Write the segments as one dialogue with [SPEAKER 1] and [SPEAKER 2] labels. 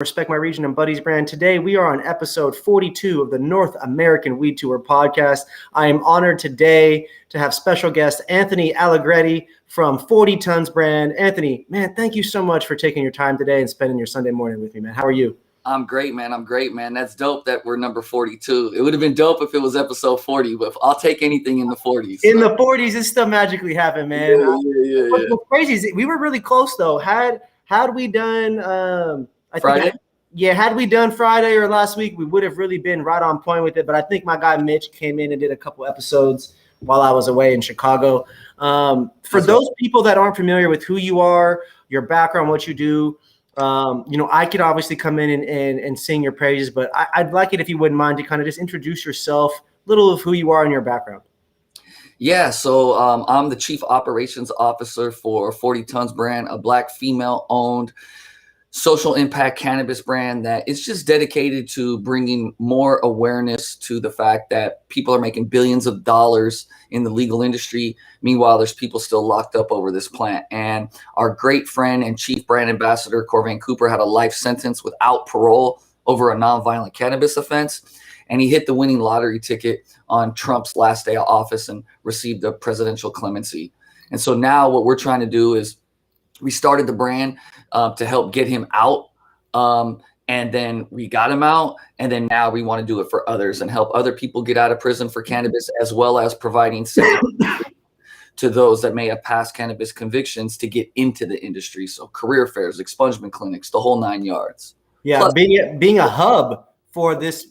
[SPEAKER 1] Respect My Region and Buddies brand. Today, we are on episode 42 of the North American Weed Tour podcast. I am honored today to have special guest Anthony Alegrete from 40 Tons brand. Anthony, man, thank you so much for taking your time today and spending your Sunday morning with me, man. How are you?
[SPEAKER 2] I'm great, man. That's dope that we're number 42. It would have been dope if it was episode 40, but I'll take anything in the 40s.
[SPEAKER 1] In the 40s, it still magically happened, man.
[SPEAKER 2] Yeah.
[SPEAKER 1] What's crazy is we were really close, though. Had we done
[SPEAKER 2] Friday?
[SPEAKER 1] Had we done Friday or last week, we would have really been right on point with it. But I think my guy Mitch came in and did a couple episodes while I was away in Chicago. For those people that aren't familiar with who you are, your background, what you do, I could obviously come in and sing your praises, but I'd like it if you wouldn't mind to kind of just introduce yourself, a little of who you are and your background.
[SPEAKER 2] Yeah, so I'm the Chief Operations Officer for 40 Tons brand, a Black female-owned social impact cannabis brand that is just dedicated to bringing more awareness to the fact that people are making billions of dollars in the legal industry. Meanwhile, there's people still locked up over this plant. And our great friend and chief brand ambassador, Corvain Cooper, had a life sentence without parole over a nonviolent cannabis offense. And he hit the winning lottery ticket on Trump's last day of office and received a presidential clemency. And so now what we're trying to do is we started the brand to help get him out. And then we got him out. And then now we want to do it for others and help other people get out of prison for cannabis, as well as providing to those that may have past cannabis convictions to get into the industry. So career fairs, expungement clinics, the whole 9 yards.
[SPEAKER 1] Yeah, plus, being a hub for this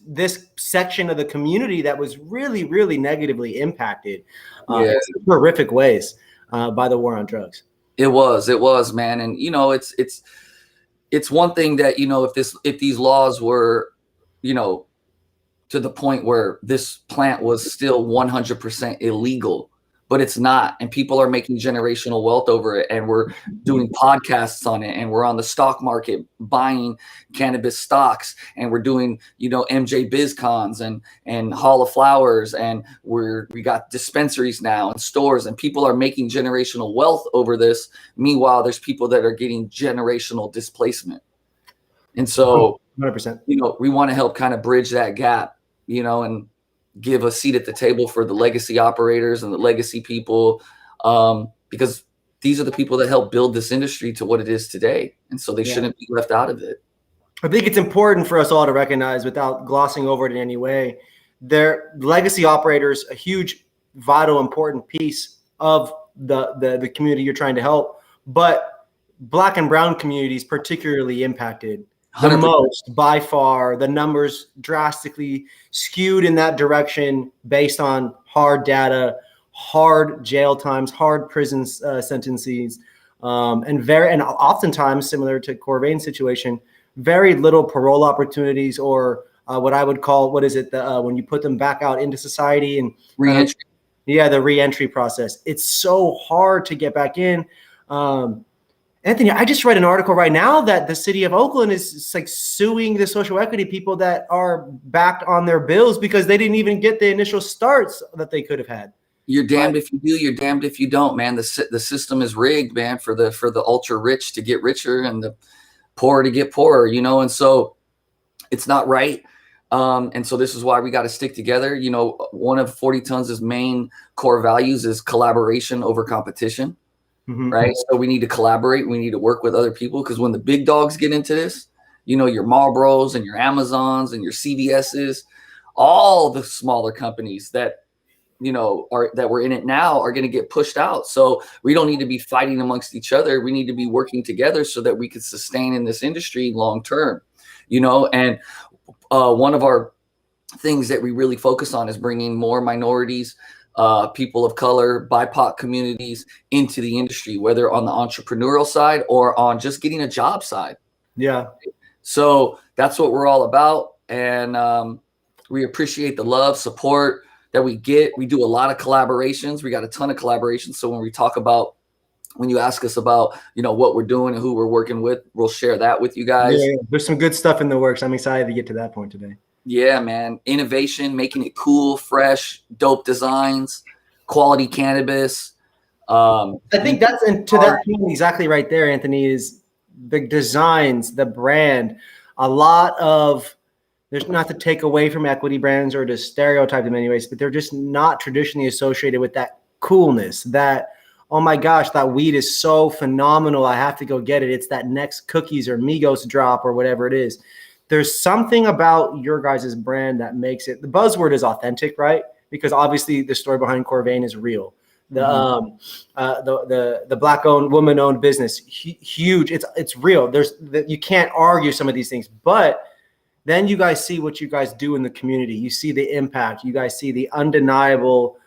[SPEAKER 1] section of the community that was really, really negatively impacted in horrific ways by the war on drugs.
[SPEAKER 2] It was, man. And, it's one thing that, if these laws were, to the point where this plant was still 100% illegal, but it's not. And people are making generational wealth over it. And we're doing podcasts on it. And we're on the stock market buying cannabis stocks. And we're doing, MJ BizCons and Hall of Flowers. And we got dispensaries now and stores. And people are making generational wealth over this. Meanwhile, there's people that are getting generational displacement. And so,
[SPEAKER 1] 100%.
[SPEAKER 2] We want to help kind of bridge that gap, and give a seat at the table for the legacy operators and the legacy people, because these are the people that help build this industry to what it is today. And so they shouldn't be left out of it.
[SPEAKER 1] I think it's important for us all to recognize, without glossing over it in any way, their legacy operators, a huge, vital, important piece of the community you're trying to help, but Black and brown communities particularly impacted. 100%. The most, by far. The numbers drastically skewed in that direction based on hard data, hard jail times, hard prison sentences, and oftentimes, similar to Corvain's situation, very little parole opportunities, or what I would call, when you put them back out into society and
[SPEAKER 2] reentry.
[SPEAKER 1] The reentry process. It's so hard to get back in. Anthony, I just read an article right now that the city of Oakland is like suing the social equity people that are backed on their bills because they didn't even get the initial starts that they could have had.
[SPEAKER 2] You're damned if you do, you're damned if you don't, man. The system is rigged, man, for the ultra rich to get richer and the poor to get poorer, and so it's not right. And so this is why we got to stick together. One of 40 Tons' main core values is collaboration over competition. Mm-hmm. Right. So we need to collaborate. We need to work with other people, because when the big dogs get into this, your Marlboros and your Amazons and your CVSs, all the smaller companies that, that we're in it now are going to get pushed out. So we don't need to be fighting amongst each other. We need to be working together so that we can sustain in this industry long term, and one of our things that we really focus on is bringing more minorities, people of color, BIPOC communities into the industry, whether on the entrepreneurial side or on just getting a job side.
[SPEAKER 1] Yeah.
[SPEAKER 2] So that's what we're all about. And we appreciate the love, support that we get. We do a lot of collaborations. We got a ton of collaborations. So when you ask us about, what we're doing and who we're working with, we'll share that with you guys.
[SPEAKER 1] Yeah. There's some good stuff in the works. I'm excited to get to that point today.
[SPEAKER 2] Yeah, man. Innovation, making it cool, fresh, dope designs, quality cannabis.
[SPEAKER 1] I think that's, and to that point exactly right there, Anthony, is the designs, the brand, a lot of, there's not to take away from equity brands or to stereotype them anyways, but they're just not traditionally associated with that coolness, that, oh my gosh, that weed is so phenomenal, I have to go get it. It's that next cookies or Migos drop or whatever it is. There's something about your guys' brand that makes it, the buzzword is authentic, right? Because obviously the story behind Corvain is real. The black-owned, woman-owned business, huge. It's real. You can't argue some of these things, but then you guys see what you guys do in the community. You see the impact. You guys see the undeniable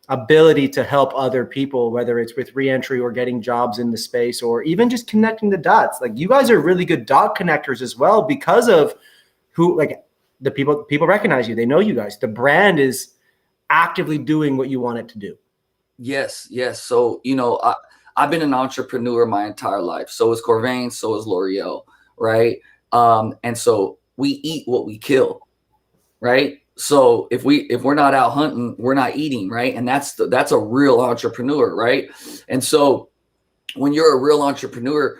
[SPEAKER 1] ability to help other people, whether it's with reentry or getting jobs in the space or even just connecting the dots. Like, you guys are really good dot connectors as well because of who, like, the people recognize you. They know you guys. The brand is actively doing what you want it to do.
[SPEAKER 2] Yes. So, I've been an entrepreneur my entire life. So is Corvain, so is L'Oreal, right? And so we eat what we kill, right? So if we're not out hunting, we're not eating, right? And that's a real entrepreneur, right? And so when you're a real entrepreneur,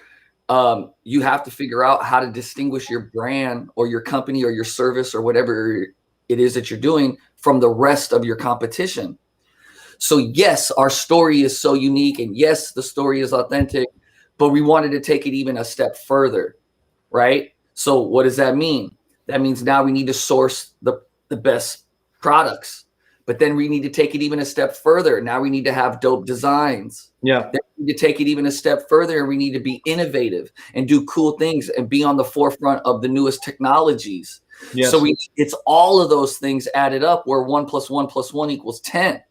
[SPEAKER 2] you have to figure out how to distinguish your brand or your company or your service or whatever it is that you're doing from the rest of your competition. So yes, our story is so unique, and yes, the story is authentic, but we wanted to take it even a step further, right? So what does that mean? That means now we need to source the best products, but then we need to take it even a step further. Now we need to have dope designs.
[SPEAKER 1] Yeah.
[SPEAKER 2] Then we need to take it even a step further, and we need to be innovative and do cool things and be on the forefront of the newest technologies. Yes. So it's all of those things added up where 1 + 1 + 1 = 10.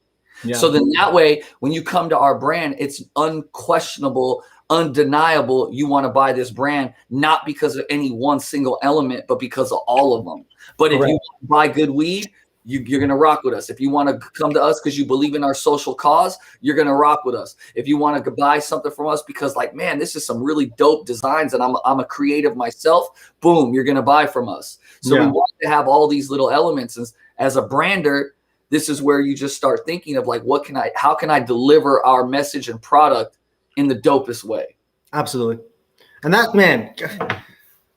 [SPEAKER 2] Yeah. So then that way, when you come to our brand, it's unquestionable, undeniable. You want to buy this brand, not because of any one single element, but because of all of them. But Correct. If you buy good weed, you're going to rock with us. If you want to come to us because you believe in our social cause, you're going to rock with us. If you want to buy something from us because, like, man, this is some really dope designs and I'm a creative myself, boom, you're going to buy from us. So we want to have all these little elements. And as a brander, this is where you just start thinking of, like, how can I deliver our message and product in the dopest way?
[SPEAKER 1] Absolutely. And that, man,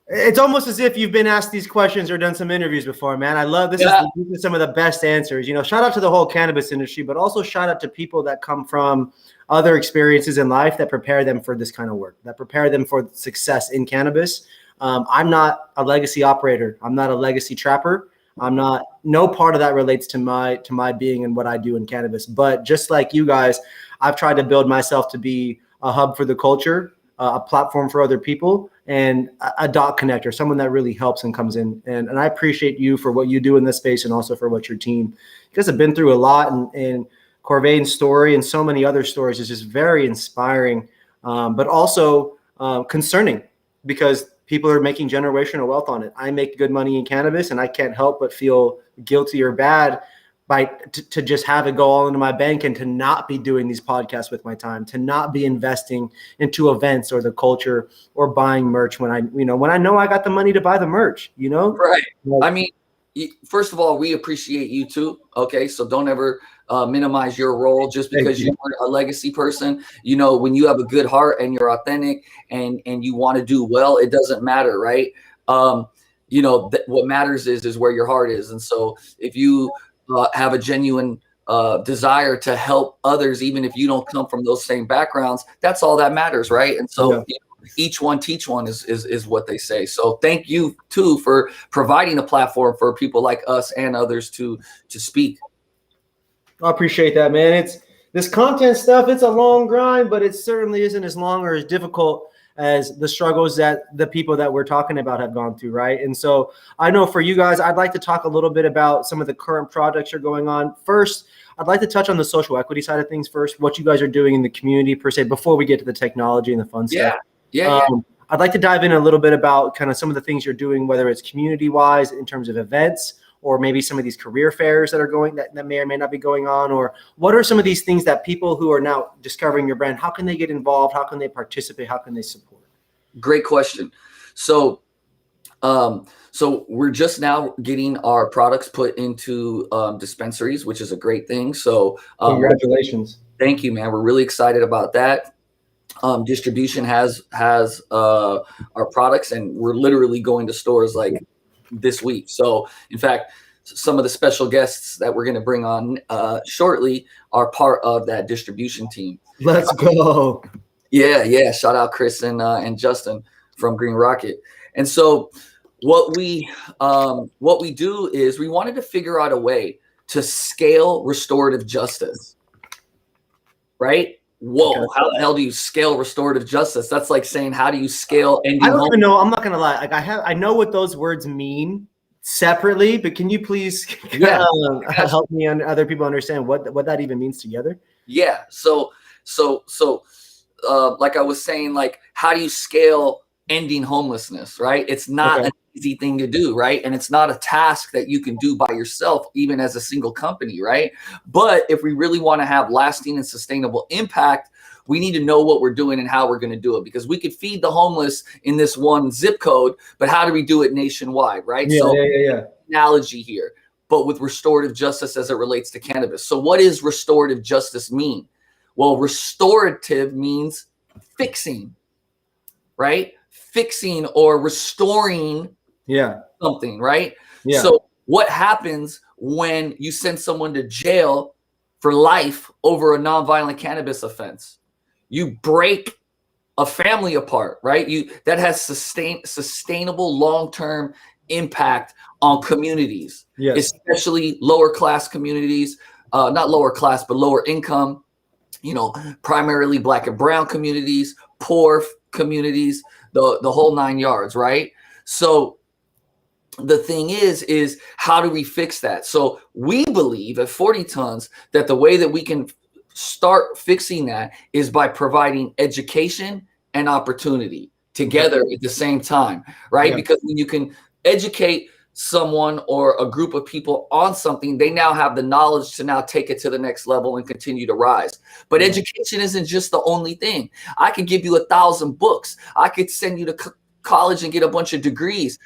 [SPEAKER 1] it's almost as if you've been asked these questions or done some interviews before, man. I love this. Yeah. These are some of the best answers. Shout out to the whole cannabis industry, but also shout out to people that come from other experiences in life that prepare them for this kind of work, that prepare them for success in cannabis. I'm not a legacy operator. I'm not a legacy trapper. No part of that relates to my being and what I do in cannabis. But just like you guys, I've tried to build myself to be a hub for the culture, a platform for other people, and a dot connector, someone that really helps and comes in. And I appreciate you for what you do in this space and also for what your team. You guys have been through a lot, and Corvain's story and so many other stories is just very inspiring, but also concerning, because people are making generational wealth on it. I make good money in cannabis, and I can't help but feel guilty or bad to just have it go all into my bank and to not be doing these podcasts with my time, to not be investing into events or the culture or buying merch when I know I got the money to buy the merch,
[SPEAKER 2] Right. I mean, first of all, we appreciate you too. Okay. So don't ever minimize your role just because you're a legacy person. When you have a good heart and you're authentic and you want to do well, it doesn't matter. Right. What matters is where your heart is. And so if you have a genuine desire to help others, even if you don't come from those same backgrounds, that's all that matters. Right. And so each one teach one is what they say. So thank you too for providing a platform for people like us and others to speak.
[SPEAKER 1] I appreciate that, man. It's this content stuff. It's a long grind, but it certainly isn't as long or as difficult as the struggles that the people that we're talking about have gone through, right? And so I know for you guys, I'd like to talk a little bit about some of the current projects you're going on. First, I'd like to touch on the social equity side of things first, what you guys are doing in the community per se, before we get to the technology and the fun stuff. I'd like to dive in a little bit about kind of some of the things you're doing, whether it's community-wise in terms of events, or maybe some of these career fairs that are going that may or may not be going on, or what are some of these things that people who are now discovering your brand, how can they get involved? How can they participate? How can they support?
[SPEAKER 2] Great question. So we're just now getting our products put into dispensaries, which is a great thing. So
[SPEAKER 1] congratulations.
[SPEAKER 2] Thank you, man. We're really excited about that. Distribution has our products, and we're literally going to stores like this week. So in fact, some of the special guests that we're going to bring on shortly are part of that distribution team.
[SPEAKER 1] Let's go.
[SPEAKER 2] Yeah. Shout out Chris and Justin from Green Rocket. And so what we do is we wanted to figure out a way to scale restorative justice, right? Whoa,
[SPEAKER 1] Okay.
[SPEAKER 2] how the hell do you scale restorative justice? That's like saying, how do you scale ending
[SPEAKER 1] I don't
[SPEAKER 2] home?
[SPEAKER 1] even know. I'm not gonna lie. Like I know what those words mean separately, but can you please help me and other people understand what that even means together?
[SPEAKER 2] Yeah. So like I was saying, like, how do you scale ending homelessness, right? It's not an easy thing to do, right? And it's not a task that you can do by yourself, even as a single company, right? But if we really want to have lasting and sustainable impact, we need to know what we're doing and how we're going to do it, because we could feed the homeless in this one zip code, but how do we do it nationwide, right?
[SPEAKER 1] Yeah.
[SPEAKER 2] Analogy here, but with restorative justice as it relates to cannabis. So what does restorative justice mean? Well, restorative means fixing, right? Fixing or restoring something, right?
[SPEAKER 1] Yeah.
[SPEAKER 2] So what happens when you send someone to jail for life over a nonviolent cannabis offense? You break a family apart, right? That has sustainable long-term impact on communities, especially lower class communities, not lower class, but lower income, primarily Black and brown communities, poor communities, the whole 9 yards, right? So the thing is how do we fix that? So we believe at 40 Tons that the way that we can start fixing that is by providing education and opportunity together at the same time, right? Because when you can educate someone or a group of people on something, they now have the knowledge to now take it to the next level and continue to rise. But education isn't just the only thing. I could give you 1,000 books. I could send you to college and get a bunch of degrees.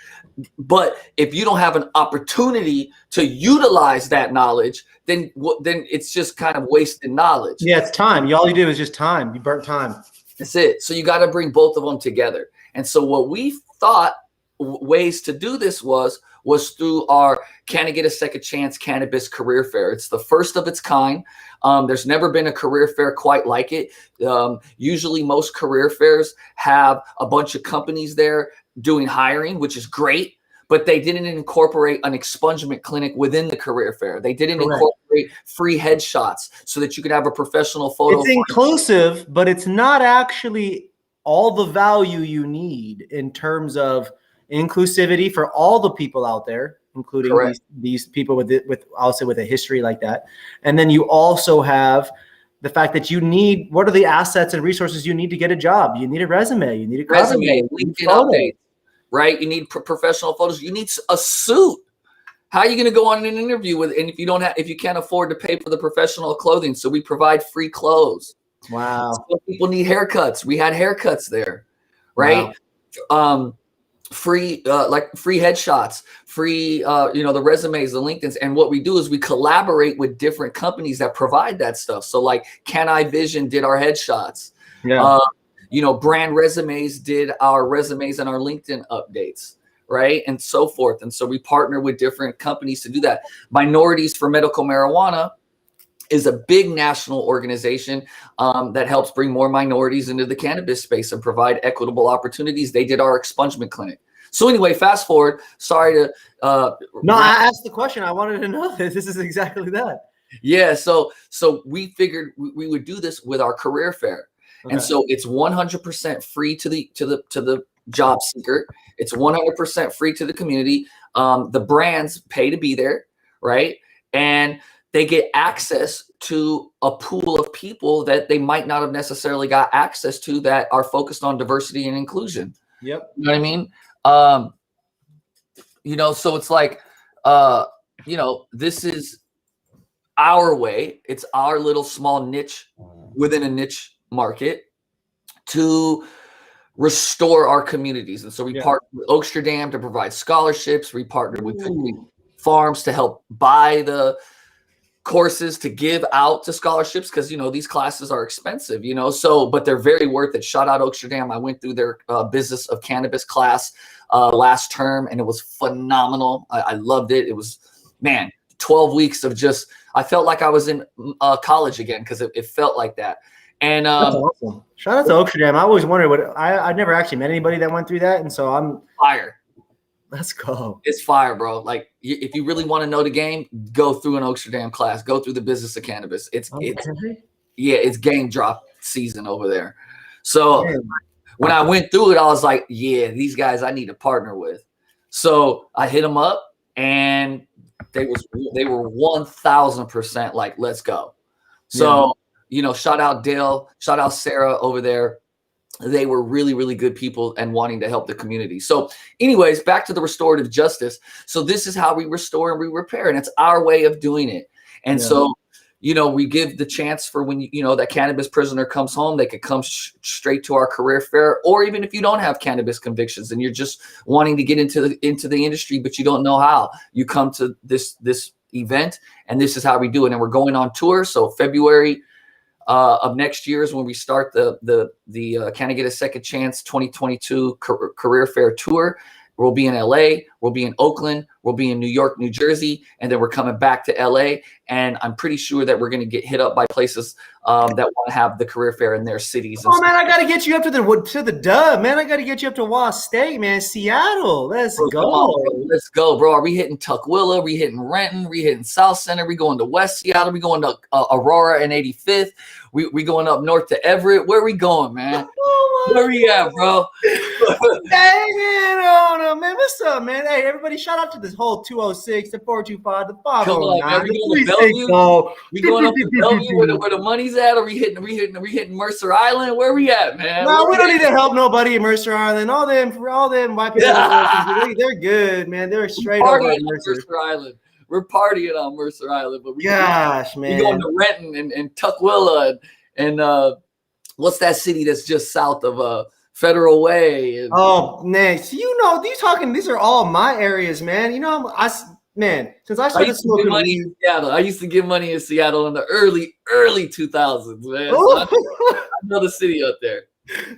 [SPEAKER 2] But if you don't have an opportunity to utilize that knowledge, then it's just kind of wasted knowledge.
[SPEAKER 1] Yeah, it's time. All you do is just time. You burnt time.
[SPEAKER 2] That's it. So you got to bring both of them together. And so what we thought ways to do this was through our Can I Get a Second Chance Cannabis Career Fair. It's the first of its kind. There's never been a career fair quite like it. Usually most career fairs have a bunch of companies there doing hiring, which is great, but they didn't incorporate an expungement clinic within the career fair. They didn't incorporate free headshots so that you could have a professional photo.
[SPEAKER 1] It's inclusive, but it's not actually all the value you need in terms of inclusivity for all the people out there, including these people with a history like that. And then you also have the fact that you need, what are the assets and resources you need to get a job? You need a resume, you need a
[SPEAKER 2] resume, LinkedIn update, right? You need professional photos. You need a suit. How are you going to go on an interview and if you can't afford to pay for the professional clothing? So we provide free clothes.
[SPEAKER 1] Wow.
[SPEAKER 2] Some people need haircuts. We had haircuts there, right? Wow. Free headshots, free the resumes, the LinkedIn's. And what we do is we collaborate with different companies that provide that stuff. So like Can I Vision did our headshots. Brand Resumes did our resumes and our LinkedIn updates, right? And so forth. And so we partner with different companies to do that. Minorities for Medical Marijuana is a big national organization that helps bring more minorities into the cannabis space and provide equitable opportunities. They did our expungement clinic. So anyway, fast forward. Sorry to
[SPEAKER 1] no, I asked the question. I wanted to know this. This is exactly that.
[SPEAKER 2] Yeah. So we figured we would do this with our career fair. Okay. And so it's 100% free to the job seeker. It's 100% free to the community. The brands pay to be there, right? And they get access to a pool of people that they might not have necessarily got access to that are focused on diversity and inclusion.
[SPEAKER 1] Yep.
[SPEAKER 2] You know what I mean? So it's like, this is our way. It's our little small niche within a niche market to restore our communities. And so we partner with Oaksterdam to provide scholarships. We partner with farms to help buy the courses to give out to scholarships because, you know, these classes are expensive, you know, so, but they're very worth it. Shout out Oaksterdam. I went through their business of cannabis class last term, and it was phenomenal. I loved it. It was, man, 12 weeks of just, I felt like I was in college again because it felt like that. And
[SPEAKER 1] that's awesome. Shout out to Oaksterdam. I always wondered what I never actually met anybody that went through that, and so I'm
[SPEAKER 2] fire.
[SPEAKER 1] Let's go.
[SPEAKER 2] It's fire, bro. Like, if you really want to know the game, go through an Oaksterdam class. Go through the business of cannabis. It's game drop season over there. So when I went through it, I was like, yeah, these guys I need to partner with. So I hit them up, and they were 1000% like, let's go. So you know, shout out Dale, shout out Sarah over there. They were really, really good people and wanting to help the community. So anyways, back to the restorative justice. So this is how we restore and we repair, and it's our way of doing it. And so, you know, we give the chance for when, you know, that cannabis prisoner comes home, they could come straight to our career fair, or even if you don't have cannabis convictions and you're just wanting to get into the industry, but you don't know how, you come to this event, and this is how we do it. And we're going on tour. So February of next year is when we start the Can I Get a Second Chance 2022 career fair tour. We'll be in LA, we'll be in Oakland, we'll be in New York, New Jersey, and then we're coming back to LA. And I'm pretty sure that we're going to get hit up by places that want to have the career fair in their cities.
[SPEAKER 1] Oh man, I got to get you up to the dub, man. I got to get you up to Wall State, man. Seattle, let's go.
[SPEAKER 2] On, let's go, bro. Are we hitting Tukwila? Are we hitting Renton? Are we hitting South Center? Are we going to West Seattle? Are we going to Aurora and 85th? We going up north to Everett? Where are we going, man? Where we at, bro?
[SPEAKER 1] Man, what's up, man? Hey, everybody, shout out to this whole 206, the 425, the 509.
[SPEAKER 2] Come on, man. We going to Bellevue? We going up to Bellevue where the money's at? Are we hitting Mercer Island? Where we at, man?
[SPEAKER 1] No, we don't need to help nobody in Mercer Island. All them white people, they're good, man. They're straight up on Mercer
[SPEAKER 2] Island. We're partying on Mercer Island, but we going to Renton and Tukwila and what's that city that's just south of Federal Way?
[SPEAKER 1] Oh man, so these are all my areas, man. You know, since I started smoking weed,
[SPEAKER 2] I used to give money in Seattle in the early 2000s, man. So I know the city up there.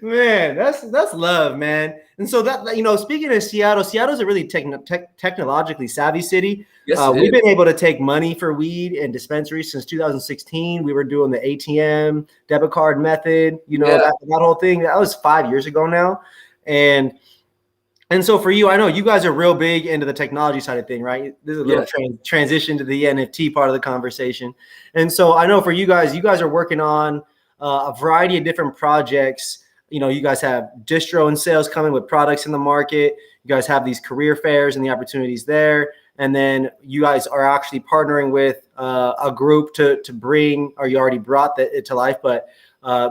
[SPEAKER 1] Man, that's love, man. And so that, you know, speaking of Seattle's a really technologically savvy city.
[SPEAKER 2] Yes,
[SPEAKER 1] we've been able to take money for weed and dispensaries since 2016. We were doing the ATM debit card method, you know, that whole thing. That was 5 years ago now. And so for you, I know you guys are real big into the technology side of thing, right? This is a little transition to the NFT part of the conversation. And so I know for you guys are working on a variety of different projects. You know, you guys have distro and sales coming with products in the market. You guys have these career fairs and the opportunities there. And then you guys are actually partnering with a group to bring, or you already brought it to life, but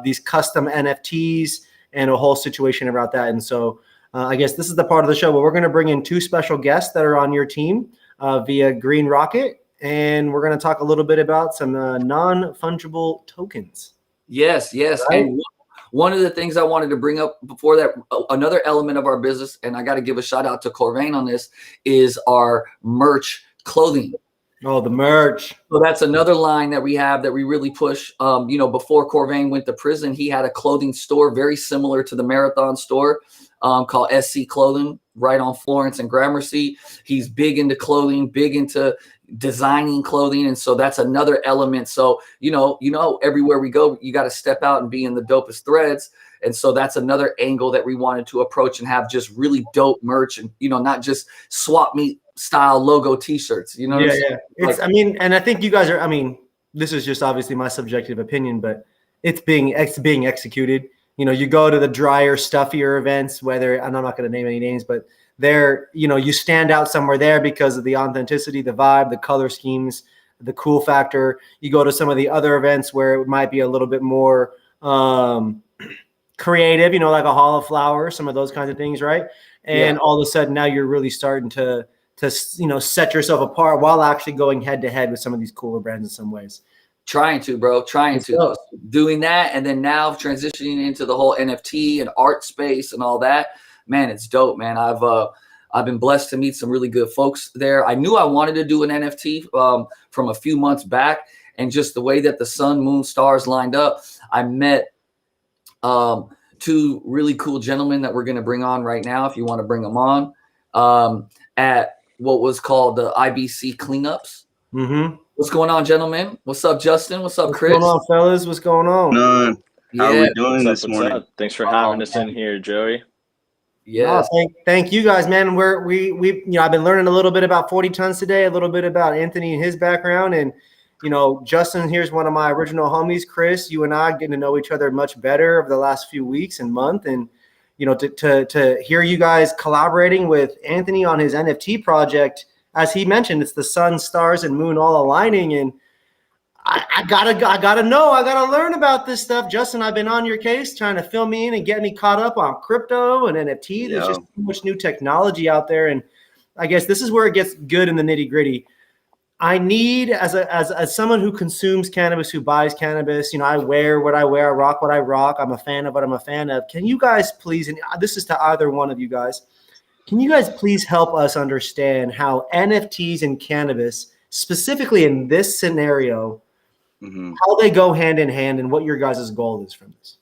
[SPEAKER 1] these custom NFTs and a whole situation about that. And so I guess this is the part of the show where we're going to bring in two special guests that are on your team via Green Rocket. And we're going to talk a little bit about some non-fungible tokens.
[SPEAKER 2] Yes. Right? And one of the things I wanted to bring up before that, another element of our business, and I got to give a shout out to Corvain on this, is our merch clothing.
[SPEAKER 1] Oh, the merch.
[SPEAKER 2] So that's another line that we have that we really push. You know, before Corvain went to prison, he had a clothing store very similar to the Marathon store called SC Clothing right on Florence and Gramercy. He's big into clothing, big into designing clothing, and so that's another element. So you know everywhere we go, you got to step out and be in the dopest threads, and so that's another angle that we wanted to approach and have just really dope merch, and you know, not just swap meet style logo t-shirts, you know.
[SPEAKER 1] It's and I think you guys are, this is just obviously my subjective opinion, but it's being executed. You know, you go to the drier, stuffier events, whether, and I'm not going to name any names, but there, you know, you stand out somewhere there because of the authenticity, the vibe, the color schemes, the cool factor. You go to some of the other events where it might be a little bit more creative, you know, like a Hall of Flowers, some of those kinds of things, right? And all of a sudden now you're really starting to you know, set yourself apart while actually going head to head with some of these cooler brands in some ways.
[SPEAKER 2] Trying to doing that, and then now transitioning into the whole NFT and art space and all that. Man, it's dope, man. I've been blessed to meet some really good folks there. I knew I wanted to do an NFT from a few months back, and just the way that the sun, moon, stars lined up, I met two really cool gentlemen that we're going to bring on right now, if you want to bring them on, at what was called the IBC cleanups.
[SPEAKER 1] Mm-hmm.
[SPEAKER 2] What's going on, gentlemen? What's up, Justin? What's up, Chris?
[SPEAKER 1] What's going on, fellas? What's going on?
[SPEAKER 3] How are
[SPEAKER 2] Yeah.
[SPEAKER 3] we doing this
[SPEAKER 4] What's
[SPEAKER 3] morning?
[SPEAKER 4] up? Thanks for having us in here, Joey.
[SPEAKER 2] Yes.
[SPEAKER 1] No, thank you guys, man. We I've been learning a little bit about 40 tons today, a little bit about Anthony and his background, and Justin here's one of my original homies. Chris, you and I getting to know each other much better over the last few weeks and month, and to hear you guys collaborating with Anthony on his NFT project, as he mentioned, it's the sun, stars, and moon all aligning, and I gotta learn about this stuff. Justin, I've been on your case trying to fill me in and get me caught up on crypto and NFT. There's just so much new technology out there. And I guess this is where it gets good in the nitty gritty. I need, as someone who consumes cannabis, who buys cannabis, I wear what I wear, I rock what I rock. I'm a fan of what I'm a fan of. Can you guys please, and this is to either one of you guys, can you guys please help us understand how NFTs and cannabis, specifically in this scenario, how they go hand in hand, and what your guys' goal is from this?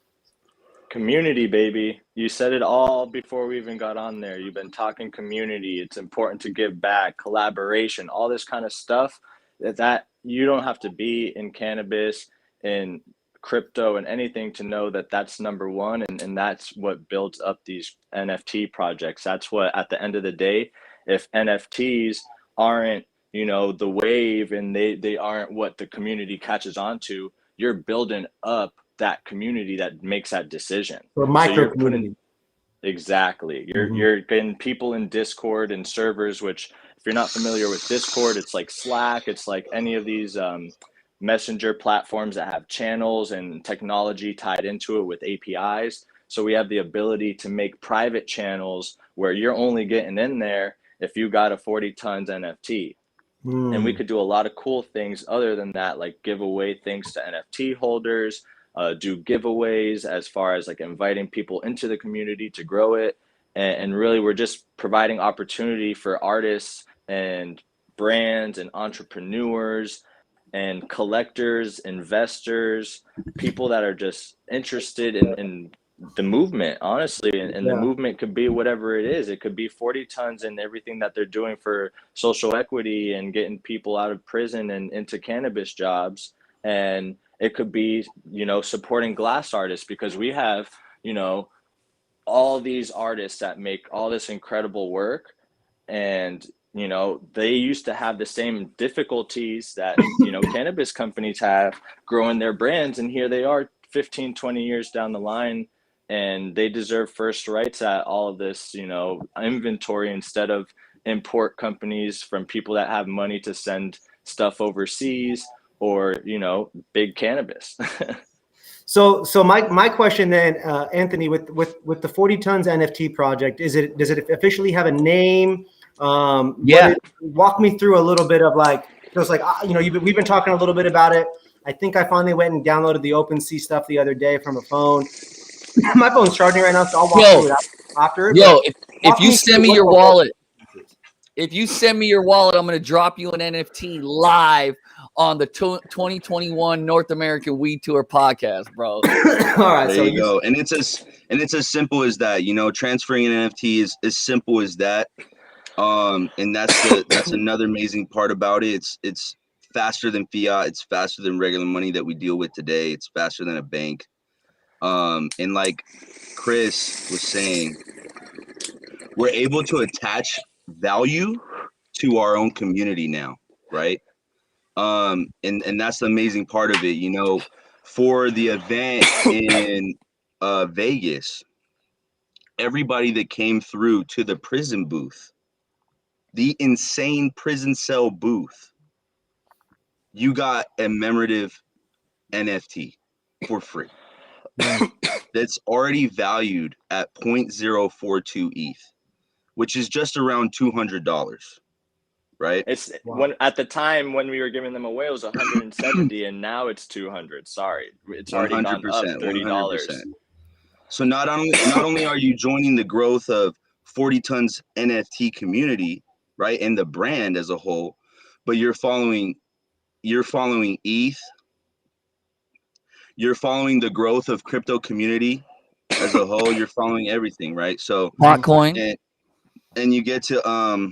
[SPEAKER 4] Community, baby. You said it all before we even got on there. You've been talking community. It's important to give back, collaboration, all this kind of stuff that you don't have to be in cannabis, in crypto, and anything to know that that's number one. And that's what builds up these NFT projects. That's what, at the end of the day, if NFTs aren't the wave, and they aren't what the community catches on to, you're building up that community that makes that decision.
[SPEAKER 1] Or micro community.
[SPEAKER 4] Exactly. You're getting people in Discord and servers, which, if you're not familiar with Discord, it's like Slack. It's like any of these messenger platforms that have channels and technology tied into it with APIs. So we have the ability to make private channels where you're only getting in there if you got a 40 tons NFT. And we could do a lot of cool things other than that, like give away things to NFT holders, do giveaways as far as like inviting people into the community to grow it. And really, we're just providing opportunity for artists and brands and entrepreneurs and collectors, investors, people that are just interested in the movement, honestly. And the movement could be whatever it is. It could be 40 tons and everything that they're doing for social equity and getting people out of prison and into cannabis jobs. And it could be, supporting glass artists, because we have, all these artists that make all this incredible work. And, they used to have the same difficulties that, cannabis companies have growing their brands. And here they are 15, 20 years down the line, and they deserve first rights at all of this, inventory, instead of import companies from people that have money to send stuff overseas, or, big cannabis.
[SPEAKER 1] So my question then, Anthony, with the 40 tons NFT project, does it officially have a name? Walk me through a little bit of we've been talking a little bit about it. I think I finally went and downloaded the OpenSea stuff the other day from a phone. My phone's charging right now, so I'll walk through it after.
[SPEAKER 2] If you send me your wallet, I'm going to drop you an NFT live on the 2021 North American Weed Tour podcast, bro.
[SPEAKER 1] All right,
[SPEAKER 3] there you go. And it's as simple as that. Transferring an NFT is as simple as that. And that's another amazing part about it. It's faster than fiat. It's faster than regular money that we deal with today. It's faster than a bank. And like Chris was saying, we're able to attach value to our own community now, right? And that's the amazing part of it. For the event in Vegas, everybody that came through to the prison booth, the insane prison cell booth, you got a commemorative NFT for free. That's already valued at 0.042 ETH, which is just around $200, right?
[SPEAKER 4] It's when at the time when we were giving them away, it was 170, and now it's 200. Sorry, it's already gone up $30.
[SPEAKER 3] 100%. So not only are you joining the growth of 40 Tons NFT community, right? And the brand as a whole, but you're following ETH, you're following the growth of crypto community as a whole, you're following everything, right? So
[SPEAKER 2] Potcoin.
[SPEAKER 3] and you get to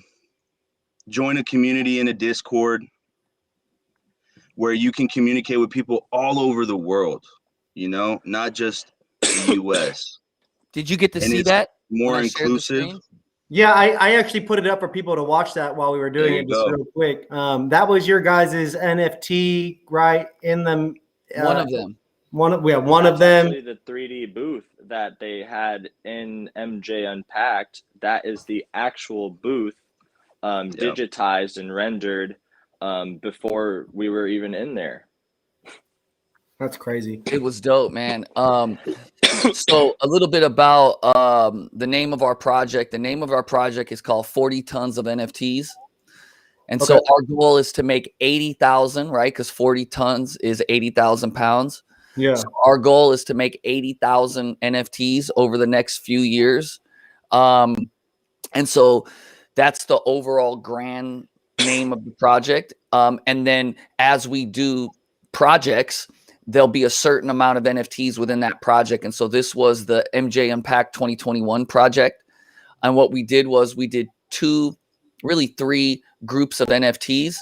[SPEAKER 3] join a community in a Discord where you can communicate with people all over the world, you know, not just the US.
[SPEAKER 2] Did you get to
[SPEAKER 3] And
[SPEAKER 2] see
[SPEAKER 3] it's
[SPEAKER 2] that?
[SPEAKER 3] more
[SPEAKER 2] when I shared the
[SPEAKER 3] inclusive.
[SPEAKER 2] screen?
[SPEAKER 1] Yeah, I actually put it up for people to watch that while we were doing
[SPEAKER 3] There
[SPEAKER 1] it
[SPEAKER 3] you
[SPEAKER 1] just
[SPEAKER 3] go.
[SPEAKER 1] real quick. That was your guys' NFT, right? In them.
[SPEAKER 2] One of them.
[SPEAKER 1] One of
[SPEAKER 4] That's
[SPEAKER 1] them.
[SPEAKER 4] actually the 3D booth that they had in MJ Unpacked. That is the actual booth, digitized and rendered before we were even in there.
[SPEAKER 1] That's crazy.
[SPEAKER 2] It was dope, man. So a little bit about the name of our project. The name of our project is called 40 Tons of NFTs. And so our goal is to make 80,000, right? Because 40 tons is 80,000 pounds.
[SPEAKER 1] Yeah.
[SPEAKER 2] So our goal is to make 80,000 NFTs over the next few years. And so that's the overall grand name of the project. And then as we do projects, there'll be a certain amount of NFTs within that project. And so this was the MJ Impact 2021 project. And what we did was we did three groups of NFTs.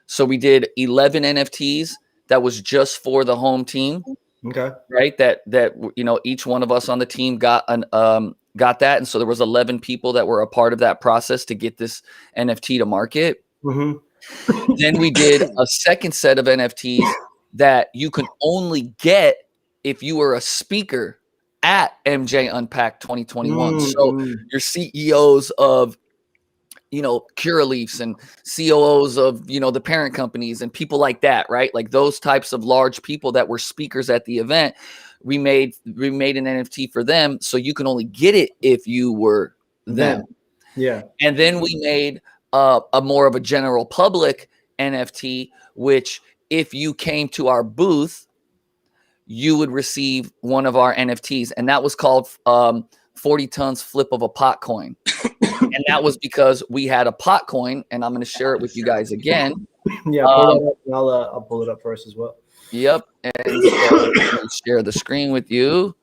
[SPEAKER 2] So we did 11 NFTs that was just for the home team.
[SPEAKER 1] Okay.
[SPEAKER 2] Right. That you know, each one of us on the team got that. And so there was 11 people that were a part of that process to get this NFT to market.
[SPEAKER 1] Mm-hmm.
[SPEAKER 2] Then we did a second set of NFTs that you can only get if you were a speaker at MJ Unpacked 2021. So your CEOs of, you know, Curaleafs and COOs of, you know, the parent companies and people like that, right? Like those types of large people that were speakers at the event. We made an NFT for them, so you can only get it if you were them.
[SPEAKER 1] Yeah.
[SPEAKER 2] And then we made a more of a general public NFT, which if you came to our booth, you would receive one of our NFTs, and that was called 40 Tons Flip of a Pot Coin. And that was because we had a pot coin, and I'm going to share it with you guys again.
[SPEAKER 1] Yeah, pull that up, and I'll pull it up for us as well.
[SPEAKER 2] Yep, and so I'll share the screen with you.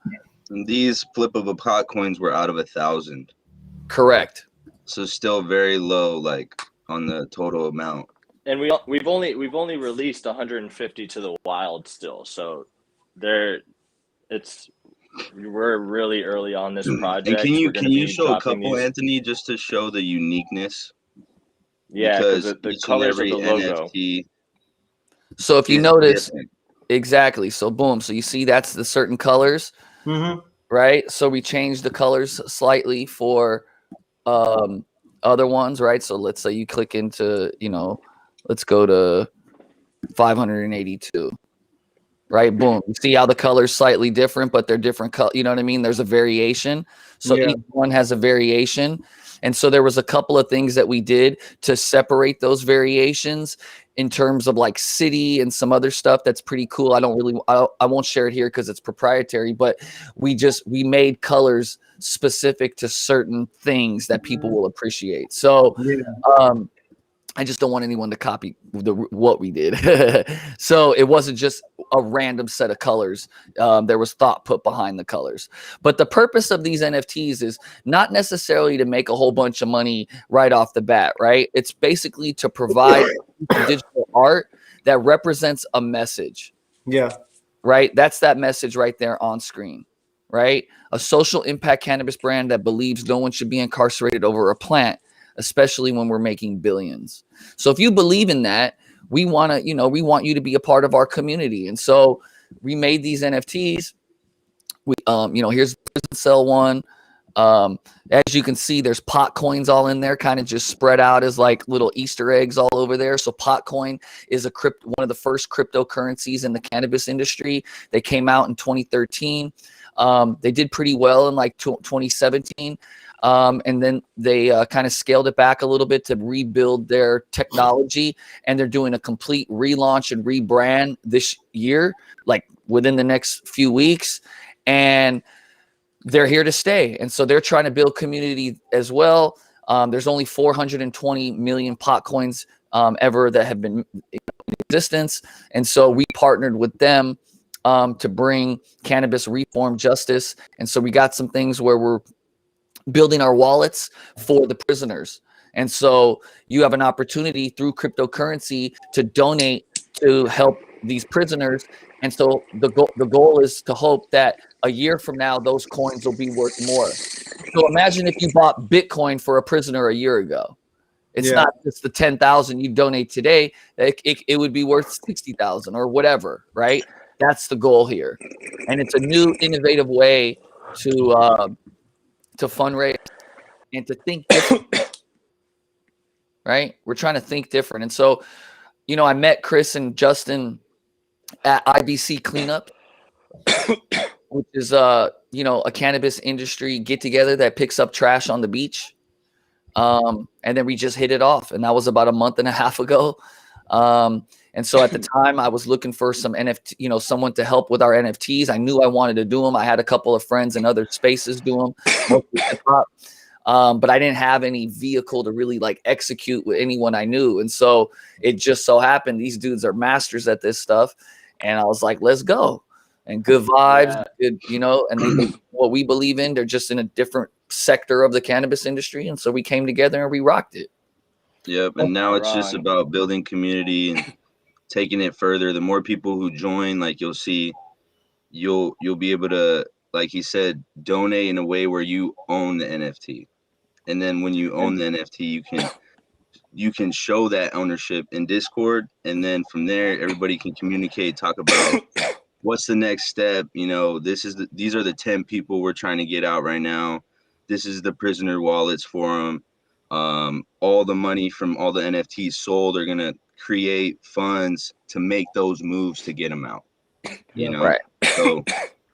[SPEAKER 3] And these Flip of a Pot coins were out of 1,000.
[SPEAKER 2] Correct.
[SPEAKER 3] So still very low, like on the total amount.
[SPEAKER 4] And we've only released 150 to the wild still. So we're really early on this project.
[SPEAKER 3] And can you show a couple, Anthony, just to show the uniqueness?
[SPEAKER 4] Yeah, because the colors of the logo.
[SPEAKER 3] NFT.
[SPEAKER 2] So if you notice, exactly. So boom. So you see that's the certain colors, right? So we changed the colors slightly for other ones, right? So let's say you click into, you know, let's go to 582. Right, boom. You see how the color's slightly different, but they're different color. You know what I mean? There's a variation. So each one has a variation. And so there was a couple of things that we did to separate those variations in terms of like city and some other stuff that's pretty cool. I won't share it here because it's proprietary, but we made colors specific to certain things that people will appreciate. So I just don't want anyone to copy what we did. So it wasn't just a random set of colors. There was thought put behind the colors. But the purpose of these NFTs is not necessarily to make a whole bunch of money right off the bat, right? It's basically to provide digital art that represents a message.
[SPEAKER 1] Yeah.
[SPEAKER 2] Right? That's that message right there on screen. Right? A social impact cannabis brand that believes no one should be incarcerated over a plant, especially when we're making billions. So if you believe in that, we want you to be a part of our community. And so we made these NFTs. We, here's the sell one. As you can see, there's pot coins all in there, kind of just spread out as like little Easter eggs all over there. So pot coin is one of the first cryptocurrencies in the cannabis industry. They came out in 2013. They did pretty well in like 2017. And then they kind of scaled it back a little bit to rebuild their technology, and they're doing a complete relaunch and rebrand this year, like within the next few weeks. And they're here to stay. And so they're trying to build community as well. There's only 420 million pot coins ever that have been in existence. And so we partnered with them to bring cannabis reform justice. And so we got some things where we're building our wallets for the prisoners. And so you have an opportunity through cryptocurrency to donate to help these prisoners. And so the goal is to hope that a year from now, those coins will be worth more. So imagine if you bought Bitcoin for a prisoner a year ago. It's not just the 10,000 you donate today. It would be worth 60,000 or whatever, right? That's the goal here. And it's a new innovative way to fundraise and to think different, right? We're trying to think different. And so, you know, I met Chris and Justin at IBC Cleanup, which is you know, a cannabis industry get together that picks up trash on the beach. And then we just hit it off, and that was about a month and a half ago. And so at the time I was looking for some NFT, you know, someone to help with our NFTs. I knew I wanted to do them. I had a couple of friends in other spaces do them, mostly hip-hop. But I didn't have any vehicle to really like execute with anyone I knew. And so it just so happened these dudes are masters at this stuff. And I was like, let's go. And good vibes, good, you know, and they, what we believe in, they're just in a different sector of the cannabis industry. And so we came together and we rocked it.
[SPEAKER 3] Yep. And now it's just about building community and taking it further. The more people who join, like you'll see, you'll be able to, like he said, donate in a way where you own the NFT. And then when you own the NFT, you can show that ownership in Discord. And then from there, everybody can communicate, talk about what's the next step. You know, these are the 10 people we're trying to get out right now. This is the prisoner wallets for them. All the money from all the NFTs sold are going to create funds to make those moves to get them out. You know,
[SPEAKER 2] right.
[SPEAKER 3] So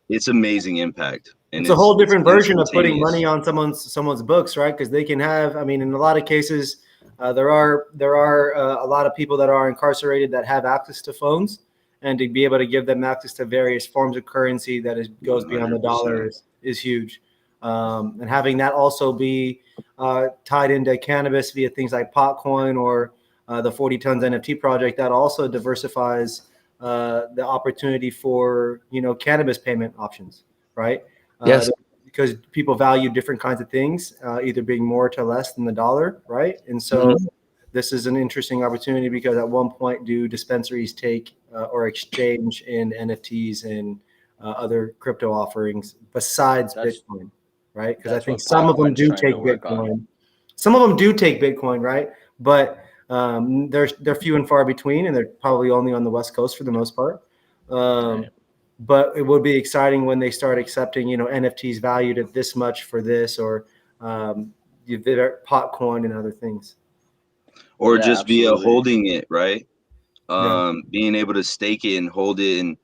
[SPEAKER 3] it's amazing impact. And
[SPEAKER 1] it's a whole different version of putting money on someone's books, right? Because they can have, I mean, in a lot of cases, there are a lot of people that are incarcerated that have access to phones, and to be able to give them access to various forms of currency that goes beyond the dollar is huge. And having that also be tied into cannabis via things like Potcoin or the 40 Tons NFT project, that also diversifies the opportunity for, you know, cannabis payment options, right?
[SPEAKER 2] Yes.
[SPEAKER 1] Because people value different kinds of things, either being more to less than the dollar, right? And so this is an interesting opportunity, because at one point, do dispensaries take or exchange in NFTs and other crypto offerings besides Bitcoin, right? Because I think some of them do take Bitcoin. Some of them do take Bitcoin, right? But they're few and far between, and they're probably only on the West Coast for the most part. But it would be exciting when they start accepting, you know, NFTs valued at this much for this, or Potcoin and other things.
[SPEAKER 3] Or just via holding it, right? Being able to stake it and hold it,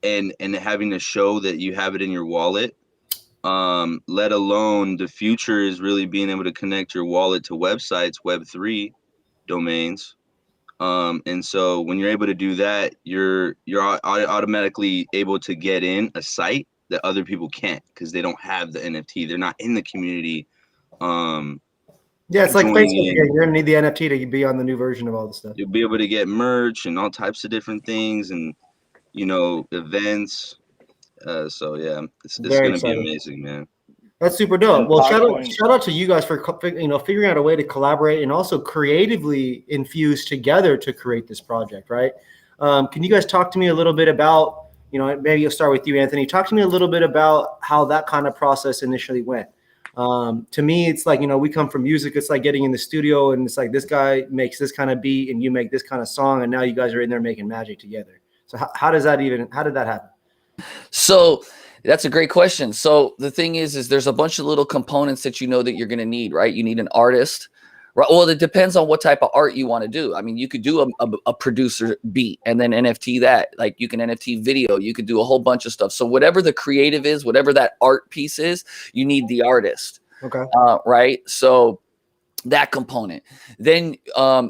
[SPEAKER 3] and having to show that you have it in your wallet. Let alone the future is really being able to connect your wallet to websites, Web3 domains. And so when you're able to do that, you're automatically able to get in a site that other people can't, because they don't have the NFT. They're not in the community.
[SPEAKER 1] It's like Facebook. You're gonna need the NFT to be on the new version of all the stuff.
[SPEAKER 3] You'll be able to get merch and all types of different things, and, you know, events. So yeah, it's gonna be amazing, man.
[SPEAKER 1] That's super dope. Well, shout out to you guys for, you know, figuring out a way to collaborate and also creatively infuse together to create this project, right? Can you guys talk to me a little bit about, you know, maybe you'll start with you, Anthony. Talk to me a little bit about how that kind of process initially went. To me, it's like, you know, we come from music. It's like getting in the studio, and it's like this guy makes this kind of beat and you make this kind of song, and now you guys are in there making magic together. So how did that happen?
[SPEAKER 2] So that's a great question. So the thing is there's a bunch of little components that you know that you're going to need, right? You need an artist, right? Well, it depends on what type of art you want to do. I mean, you could do a producer beat and then NFT that. Like, you can NFT video. You could do a whole bunch of stuff. So whatever the creative is, whatever that art piece is, you need the artist.
[SPEAKER 1] Okay.
[SPEAKER 2] Right. So that component. Then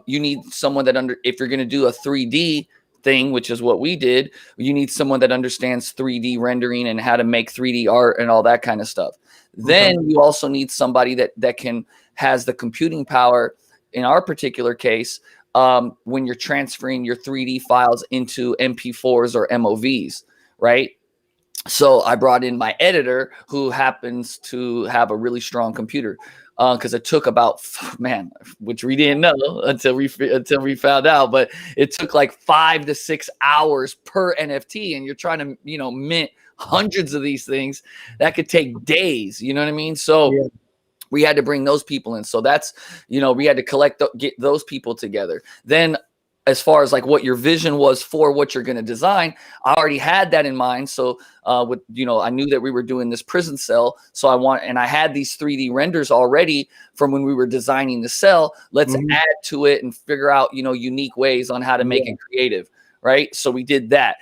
[SPEAKER 2] you need someone that if you're going to do a 3D thing, which is what we did. You need someone that understands 3D rendering and how to make 3D art and all that kind of stuff. Then you also need somebody that has the computing power. In our particular case, when you're transferring your 3D files into MP4s or MOVs, right? So I brought in my editor, who happens to have a really strong computer, because it took about, man, which we didn't know until we found out, but it took like 5 to 6 hours per NFT, and you're trying to mint hundreds of these things. That could take days. You know what I mean? So yeah. We had to bring those people in. So that's, we had to get those people together. Then as far as like what your vision was for what you're going to design, I already had that in mind. So I knew that we were doing this prison cell. So I had these 3D renders already from when we were designing the cell. Let's add to it and figure out, unique ways on how to make it creative. Right. So we did that.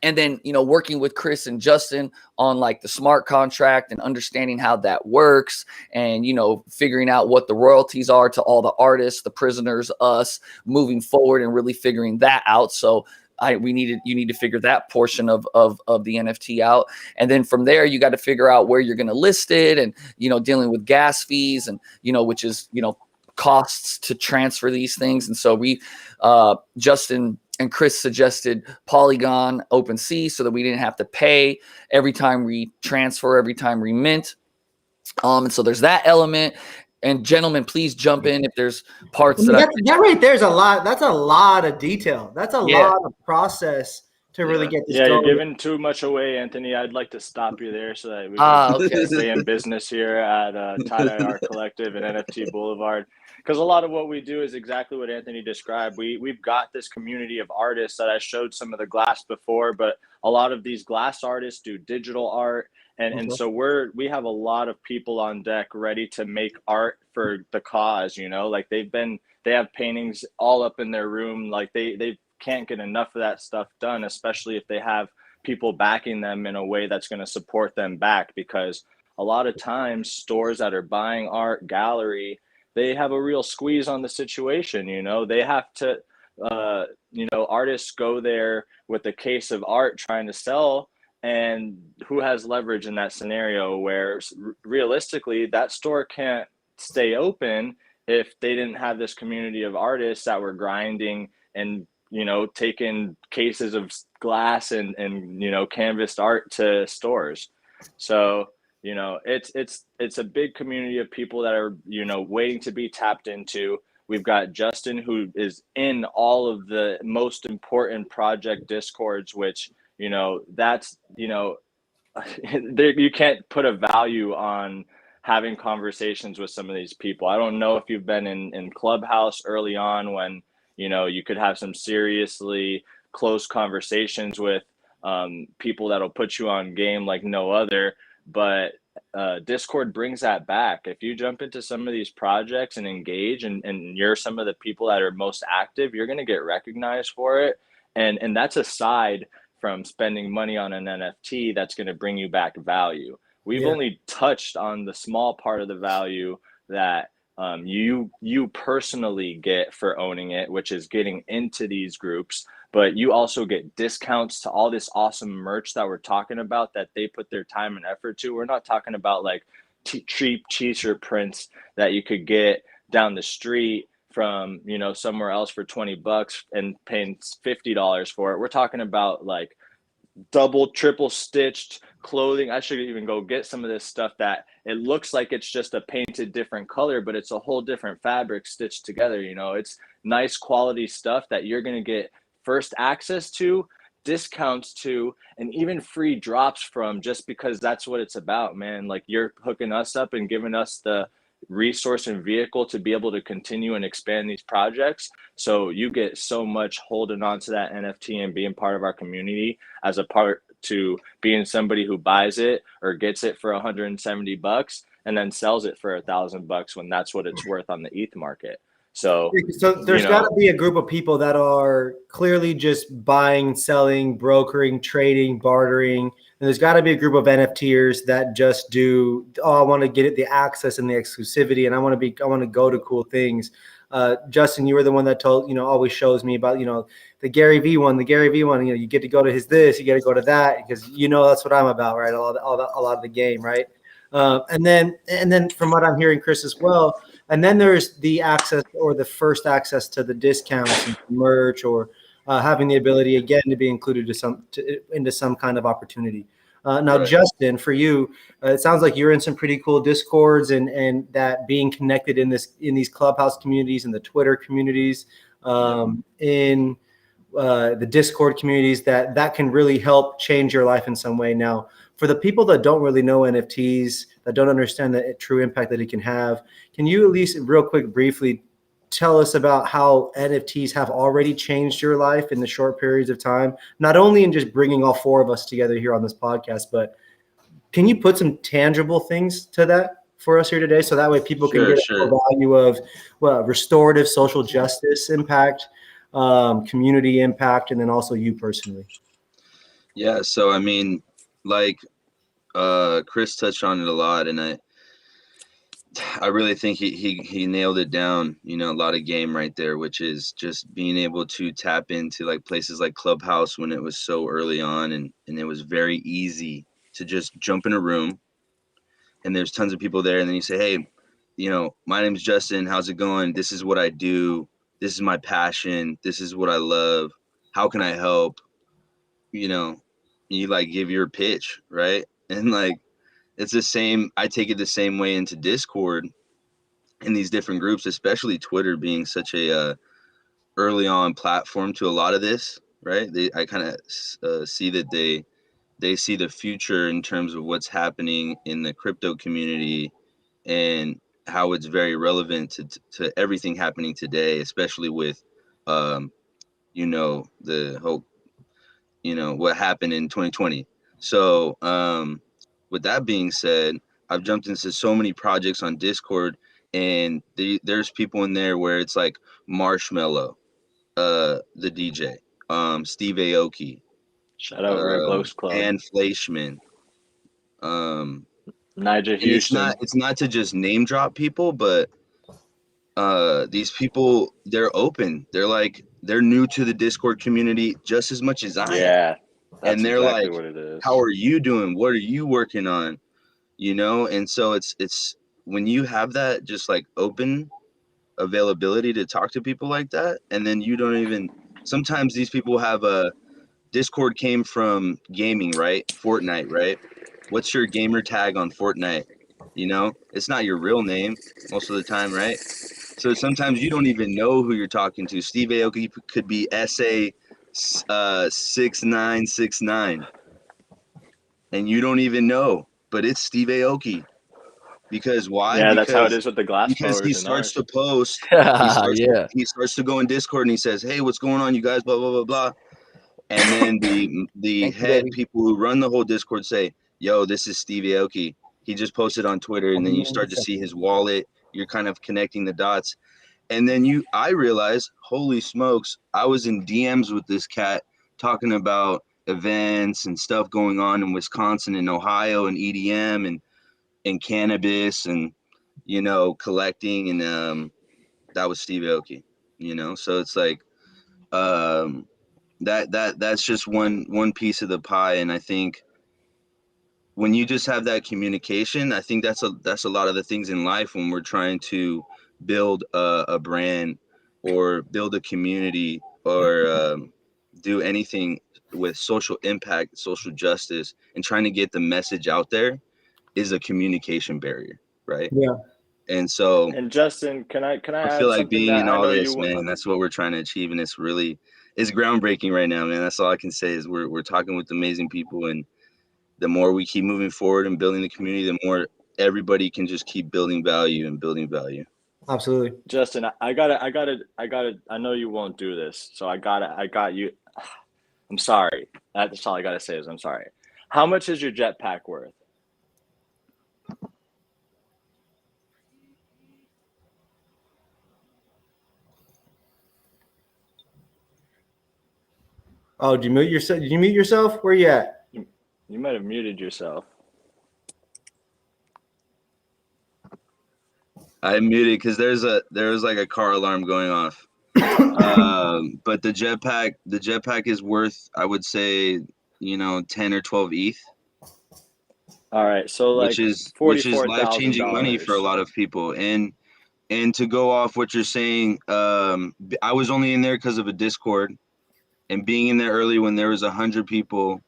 [SPEAKER 2] And then, working with Chris and Justin on like the smart contract and understanding how that works, and, figuring out what the royalties are to all the artists, the prisoners, us moving forward, and really figuring that out. So you need to figure that portion of the NFT out. And then from there, you got to figure out where you're going to list it, and, dealing with gas fees and, which is, costs to transfer these things. And so Justin and Chris suggested Polygon OpenSea, so that we didn't have to pay every time we transfer, every time we mint. And so there's that element. And gentlemen, please jump in if there's parts that
[SPEAKER 1] right there's a lot. That's a lot of detail. That's a lot of process to really get this going.
[SPEAKER 4] You're giving too much away, Anthony. I'd like to stop you there so that we can stay in business here at Tie-Dye Art Collective and NFT Boulevard. Because a lot of what we do is exactly what Anthony described. We've got this community of artists that I showed some of the glass before, but a lot of these glass artists do digital art. And so we have a lot of people on deck ready to make art for the cause, like they have paintings all up in their room. Like they can't get enough of that stuff done, especially if they have people backing them in a way that's going to support them back. Because a lot of times stores that are buying art, gallery, they have a real squeeze on the situation. They have to, artists go there with a case of art trying to sell, and who has leverage in that scenario where realistically that store can't stay open if they didn't have this community of artists that were grinding and, taking cases of glass and canvassed art to stores. So, it's a big community of people that are, waiting to be tapped into. We've got Justin, who is in all of the most important project discords, which, that's, you can't put a value on having conversations with some of these people. I don't know if you've been in Clubhouse early on when, you could have some seriously close conversations with people that'll put you on game like no other. But Discord brings that back. If you jump into some of these projects and engage and you're some of the people that are most active, you're going to get recognized for it. And that's aside from spending money on an NFT that's going to bring you back value. We've only touched on the small part of the value that you personally get for owning it, which is getting into these groups. But you also get discounts to all this awesome merch that we're talking about that they put their time and effort to. We're not talking about like cheap t-shirt prints that you could get down the street from, somewhere else for $20 and paying $50 for it. We're talking about like double, triple stitched clothing. I should even go get some of this stuff that it looks like it's just a painted different color, but it's a whole different fabric stitched together. It's nice quality stuff that you're going to get first access to, discounts to, and even free drops from, just because that's what it's about, man. Like, you're hooking us up and giving us the resource and vehicle to be able to continue and expand these projects. So you get so much holding on to that NFT and being part of our community, as a part to being somebody who buys it or gets it for $170 and then sells it for $1,000 when that's what it's worth on the ETH market. So
[SPEAKER 1] there's got to be a group of people that are clearly just buying, selling, brokering, trading, bartering. And there's got to be a group of NFTers that just do, I want to get the access and the exclusivity, and I want to go to cool things. Justin, you were the one that always shows me about, the Gary V one, you get to go to his this, you get to go to that, because that's what I'm about, right? A lot of the game, right? And then from what I'm hearing, Chris, as well, and then there's the access, or the first access to the discounts and merch, or having the ability again to be included into some kind of opportunity. Now,
[SPEAKER 3] Right.
[SPEAKER 1] Justin, for you, it sounds like you're in some pretty cool Discords, and that being connected in these Clubhouse communities and the Twitter communities, in the Discord communities, that can really help change your life in some way. Now, for the people that don't really know NFTs, that don't understand the true impact that it can have, can you at least real quick, briefly tell us about how NFTs have already changed your life in the short periods of time, not only in just bringing all four of us together here on this podcast, but can you put some tangible things to that for us here today, so that way people can get a value of restorative social justice impact, community impact, and then also you personally?
[SPEAKER 3] Yeah. So, I mean, like Chris touched on it a lot, and I really think he nailed it down, a lot of game right there, which is just being able to tap into like places like Clubhouse when it was so early on, and it was very easy to just jump in a room and there's tons of people there, and then you say, hey, my name's Justin, how's it going? This is what I do. This is my passion. This is what I love. How can I help? You like give your pitch, right? And like, it's the same. I take it the same way into Discord in these different groups, especially Twitter being such a early on platform to a lot of this, right? I kind of see that they see the future in terms of what's happening in the crypto community and how it's very relevant to everything happening today, especially with, the whole, what happened in 2020. So, with that being said, I've jumped into so many projects on Discord, and there's people in there where it's like Marshmello, the DJ, Steve Aoki,
[SPEAKER 4] Shout out Red Ghost Club,
[SPEAKER 3] and Fleischman,
[SPEAKER 4] Nigel
[SPEAKER 3] and
[SPEAKER 4] Houston.
[SPEAKER 3] it's not to just name drop people, but these people, they're open. They're new to the Discord community just as much as I am.
[SPEAKER 4] Yeah, that's
[SPEAKER 3] And they're
[SPEAKER 4] exactly
[SPEAKER 3] like,
[SPEAKER 4] what it is.
[SPEAKER 3] how are you doing? What are you working on? And so it's when you have that just like open availability to talk to people like that, and then you don't even, sometimes these people have a Discord came from gaming, right? Fortnite, right? What's your gamer tag on Fortnite? It's not your real name most of the time, right? So sometimes you don't even know who you're talking to. Steve Aoki could be SA 6969, and you don't even know, but it's Steve Aoki. Because why?
[SPEAKER 4] Yeah, that's how it is with the glass
[SPEAKER 3] Because he
[SPEAKER 4] blowers in
[SPEAKER 3] starts
[SPEAKER 4] ours.
[SPEAKER 3] to post.
[SPEAKER 2] Yeah.
[SPEAKER 3] He starts to go in Discord and he says, "Hey, what's going on, you guys?" Blah blah blah blah. And then the
[SPEAKER 2] Thank you,
[SPEAKER 3] head
[SPEAKER 2] baby.
[SPEAKER 3] people who run the whole Discord say, "Yo, this is Steve Aoki. He just posted on Twitter," and then you start to see his wallet. You're kind of connecting the dots. And then I realized, holy smokes, I was in DMs with this cat talking about events and stuff going on in Wisconsin and Ohio and EDM and cannabis and, collecting. And that was Steve Aoki, so it's like that's just one piece of the pie. And I think when you just have that communication, I think that's a lot of the things in life when we're trying to build a brand or build a community or do anything with social impact, social justice, and trying to get the message out there is a communication barrier, right?
[SPEAKER 1] Yeah.
[SPEAKER 3] And so
[SPEAKER 4] And Justin, can I
[SPEAKER 3] I
[SPEAKER 4] add
[SPEAKER 3] feel like
[SPEAKER 4] something
[SPEAKER 3] being
[SPEAKER 4] that
[SPEAKER 3] in
[SPEAKER 4] I
[SPEAKER 3] all
[SPEAKER 4] know
[SPEAKER 3] this,
[SPEAKER 4] you?
[SPEAKER 3] man, that's what we're trying to achieve, and it's groundbreaking right now, man. That's all I can say is we're talking with amazing people, and the more we keep moving forward and building the community, the more everybody can just keep building value and building value.
[SPEAKER 1] Absolutely.
[SPEAKER 4] Justin, I know you won't do this, so I got you. I'm sorry. That's all I gotta say is I'm sorry. How much is your jetpack worth?
[SPEAKER 1] Oh, did you mute yourself? Did you mute yourself? Where you at?
[SPEAKER 4] You might have muted yourself.
[SPEAKER 3] I muted because there was like a car alarm going off. But the jetpack is worth, I would say, 10 or 12 ETH,
[SPEAKER 4] All right, so
[SPEAKER 3] which
[SPEAKER 4] like
[SPEAKER 3] is life-changing money for a
[SPEAKER 4] $44,000.
[SPEAKER 3] lot of people. And to go off what you're saying, I was only in there because of a Discord, and being in there early when there was 100 people,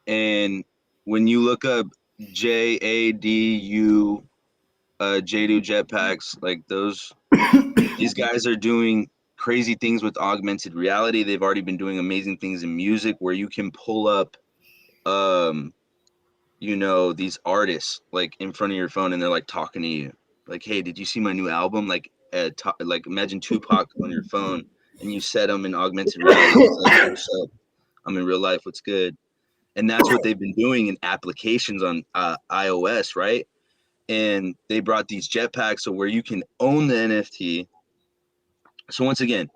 [SPEAKER 3] and when you look up JADU JADU jetpacks, like these guys are doing crazy things with augmented reality. They've already been doing amazing things in music where you can pull up these artists like in front of your phone, and they're like talking to you, like, hey, did you see my new album? Like like imagine Tupac on your phone, and you set them in augmented reality. It's like, hey, what's up? I'm in real life, what's good? And that's what they've been doing in applications on iOS, right? And they brought these jetpacks so where you can own the NFT. So once again,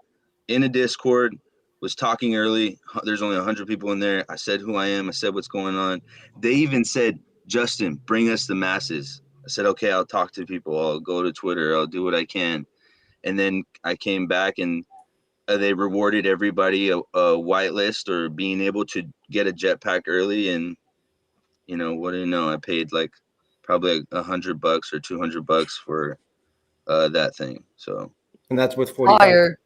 [SPEAKER 3] in a Discord, was talking early. There's only 100 people in there. I said who I am. I said what's going on. They even said, Justin, bring us the masses. I said, okay, I'll talk to people. I'll go to Twitter. I'll do what I can. And then I came back, and they rewarded everybody a whitelist or being able to get a jetpack early. And, what do you know? I paid like probably $100 or $200 for that thing. So,
[SPEAKER 1] And that's with 40,000.
[SPEAKER 2] Fire.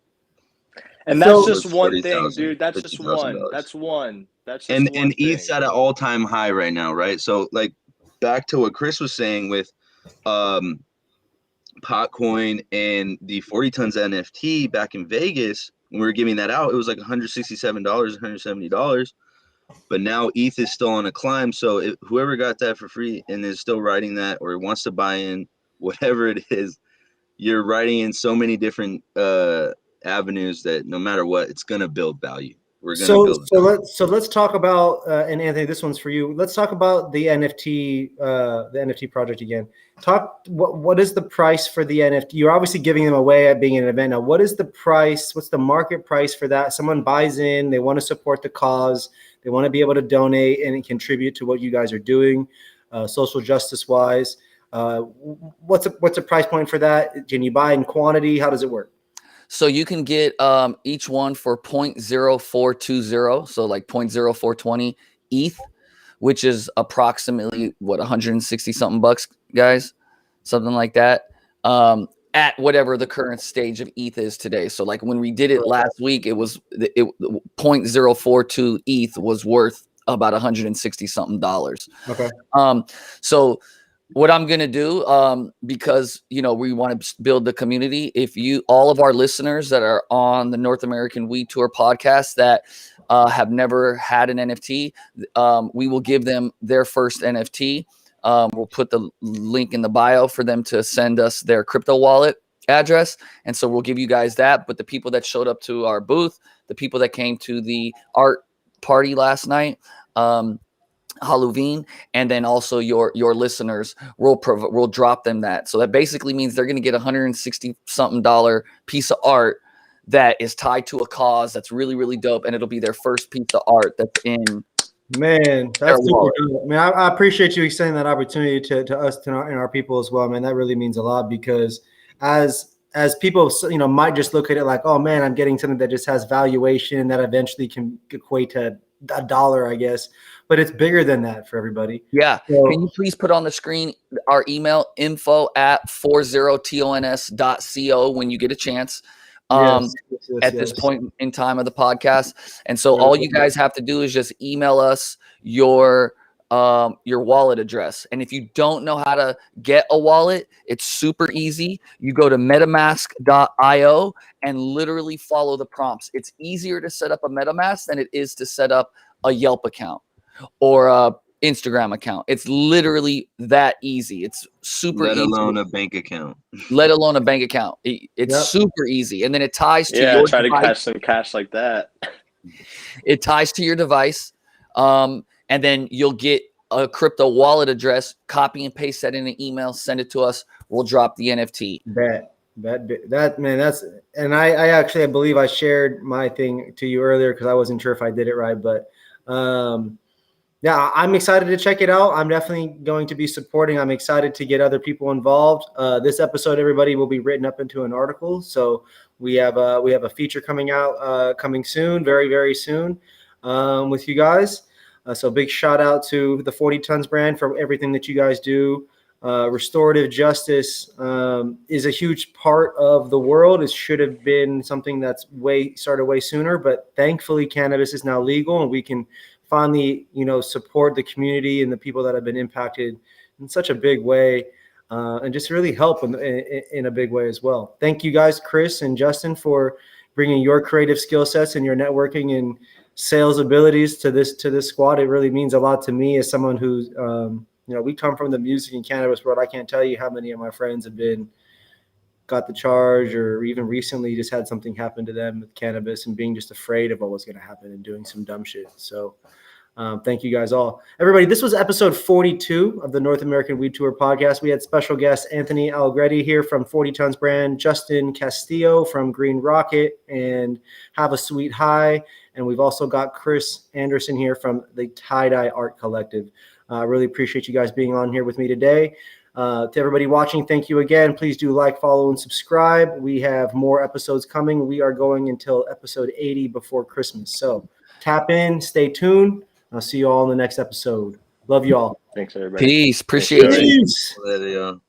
[SPEAKER 4] And
[SPEAKER 1] So-
[SPEAKER 4] that's just one thing,
[SPEAKER 3] 40,000,
[SPEAKER 4] dude. That's just one.
[SPEAKER 3] $50,000.
[SPEAKER 4] That's one. That's just
[SPEAKER 3] And
[SPEAKER 4] one
[SPEAKER 3] ETH's
[SPEAKER 4] thing.
[SPEAKER 3] at an all-time high right now, right? So like back to what Chris was saying with Potcoin and the 40 tons NFT back in Vegas, when we were giving that out, it was like $167, $170. But now ETH is still on a climb. So whoever got that for free and is still riding that, or wants to buy in, whatever it is, you're riding in so many different avenues that no matter what, it's gonna build value. We're gonna build value.
[SPEAKER 1] Let's talk about and Anthony, this one's for you. Let's talk about the NFT project again. What is the price for the NFT? You're obviously giving them away at being an event. Now, what is the price? What's the market price for that? Someone buys in, they want to support the cause, they want to be able to donate and contribute to what you guys are doing, social justice wise. What's a price point for that? Can you buy in quantity? How does it work?
[SPEAKER 2] So you can get each one for 0.0420, so like 0.0420 ETH, which is approximately what, 160 something bucks, guys, something like that. At whatever the current stage of ETH is today. So like when we did it last week, it 0.042 ETH was worth about 160 something dollars.
[SPEAKER 1] Okay.
[SPEAKER 2] So what I'm going to do, because, we want to build the community. If all of our listeners that are on the North American Weed Tour podcast that have never had an NFT, we will give them their first NFT. We'll put the link in the bio for them to send us their crypto wallet address. And so we'll give you guys that. But the people that showed up to our booth, the people that came to the art party last night, Halloween, and then also your listeners, we'll drop them that. So that basically means they're going to get $160 something piece of art that is tied to a cause that's really, really dope, and it'll be their first piece of art that's in.
[SPEAKER 1] Man, that's super cool. Man, I appreciate you extending that opportunity to us and our people as well, man. That really means a lot, because as people, might just look at it like, oh man, I'm getting something that just has valuation that eventually can equate to $1, I guess. But it's bigger than that for everybody.
[SPEAKER 2] Yeah.
[SPEAKER 1] So,
[SPEAKER 2] can you please put on the screen our email, info@40tons.co when you get a chance. At this point in time of the podcast. And so all you guys have to do is just email us your wallet address. And if you don't know how to get a wallet, it's super easy. You go to metamask.io and literally follow the prompts. It's easier to set up a MetaMask than it is to set up a Yelp account or a Instagram account. It's literally that easy. It's super easy.
[SPEAKER 3] Let alone a bank account.
[SPEAKER 2] It's super easy. And then it ties to
[SPEAKER 4] your
[SPEAKER 2] try
[SPEAKER 4] device. To catch some cash like that.
[SPEAKER 2] It ties to your device. And then you'll get a crypto wallet address, copy and paste that in an email, send it to us. We'll drop the NFT.
[SPEAKER 1] That man, and I believe I shared my thing to you earlier because I wasn't sure if I did it right, but Yeah, I'm excited to check it out. I'm definitely going to be supporting. I'm excited to get other people involved. This episode, everybody, will be written up into an article. So we have a feature coming out coming soon, very, very soon, with you guys. So big shout out to the 40 Tons brand for everything that you guys do. Restorative justice is a huge part of the world. It should have been something that's started way sooner, but thankfully cannabis is now legal and we can finally, support the community and the people that have been impacted in such a big way, and just really help in a big way as well. Thank you guys, Chris and Justin, for bringing your creative skill sets and your networking and sales abilities to this squad. It really means a lot to me as someone who's, we come from the music and cannabis world. I can't tell you how many of my friends have got the charge or even recently just had something happen to them with cannabis and being just afraid of what was going to happen and doing some dumb shit. So thank you guys all. Everybody, this was episode 42 of the North American Weed Tour podcast. We had special guests Anthony Alegrete here from 40 Tons brand, Justin Castillo from Green Rocket and Have a Sweet High. And we've also got Chris Anderson here from the Tie-Dye Art Collective. I really appreciate you guys being on here with me today. To everybody watching, thank you again. Please do like, follow, and subscribe. We have more episodes coming. We are going until episode 80 before Christmas. So tap in, stay tuned. I'll see you all in the next episode. Love you all.
[SPEAKER 4] Thanks, everybody.
[SPEAKER 2] Peace. Appreciate you.
[SPEAKER 1] Peace.
[SPEAKER 3] Later, y'all.